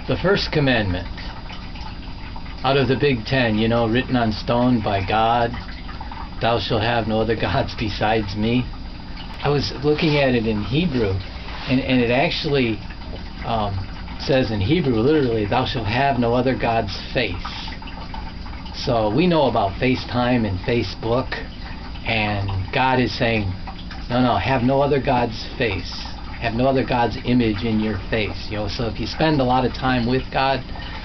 The first commandment out of the Big Ten, written on stone by God, thou shalt have no other gods besides me. I was looking at it in Hebrew, and it actually says in Hebrew, literally, thou shalt have no other God's face. So we know about FaceTime and Facebook, and God is saying, no, have no other God's face. Have no other God's image in your face. So if you spend a lot of time with God,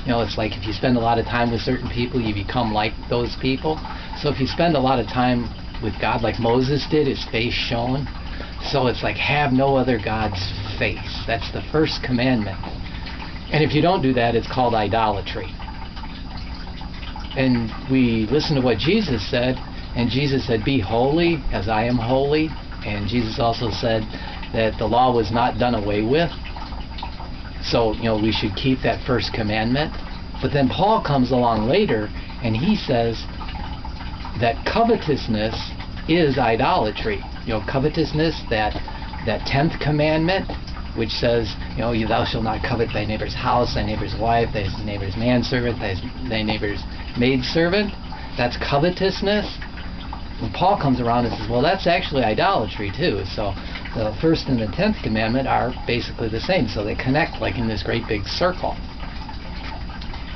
it's like if you spend a lot of time with certain people, you become like those people. So if you spend a lot of time with God, like Moses did, his face shone. So it's like, have no other God's face. That's the first commandment. And if you don't do that, it's called idolatry. And we listen to what Jesus said, and Jesus said, be holy as I am holy. And Jesus also said that the law was not done away with. So, we should keep that first commandment. But then Paul comes along later, and he says that covetousness is idolatry. Covetousness, that 10th commandment, which says, thou shalt not covet thy neighbor's house, thy neighbor's wife, thy neighbor's manservant, thy neighbor's maidservant. That's covetousness. And Paul comes around and says, well, that's actually idolatry too. So the first and the 10th commandment are basically the same. So they connect like in this great big circle.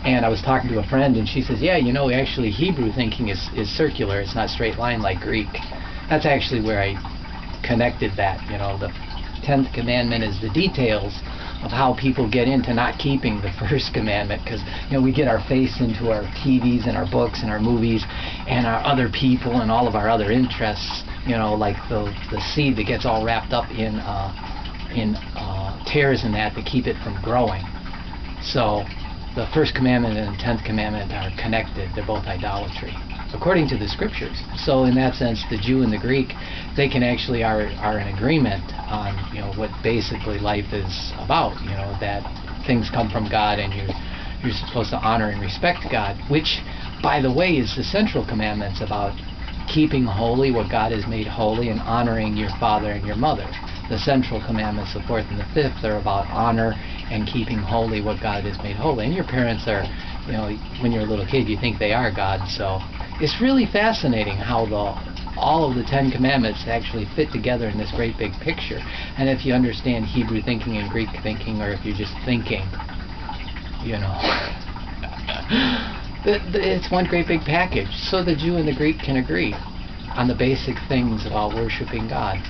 And I was talking to a friend, and she says, yeah, actually Hebrew thinking is circular. It's not straight line like Greek. That's actually where I connected that. The 10th commandment is the details of how people get into not keeping the first commandment, because we get our face into our TVs and our books and our movies and our other people and all of our other interests, like the seed that gets all wrapped up in tares and that to keep it from growing. So the first commandment and the 10th commandment are connected. They're both idolatry according to the scriptures. So in that sense, the Jew and the Greek, they can actually are in agreement on what basically life is about. That things come from God, and you're supposed to honor and respect God, which, by the way, is the central commandments about keeping holy what God has made holy and honoring your father and your mother. The central commandments, the fourth and the fifth, are about honor and keeping holy what God has made holy. And your parents are, when you're a little kid, you think they are God. So it's really fascinating how all of the 10 commandments actually fit together in this great big picture. And if you understand Hebrew thinking and Greek thinking, or if you're just thinking, it's one great big package. So the Jew and the Greek can agree on the basic things about worshiping God.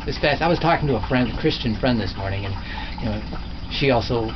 It's fast. I was talking to a Christian friend this morning, and she also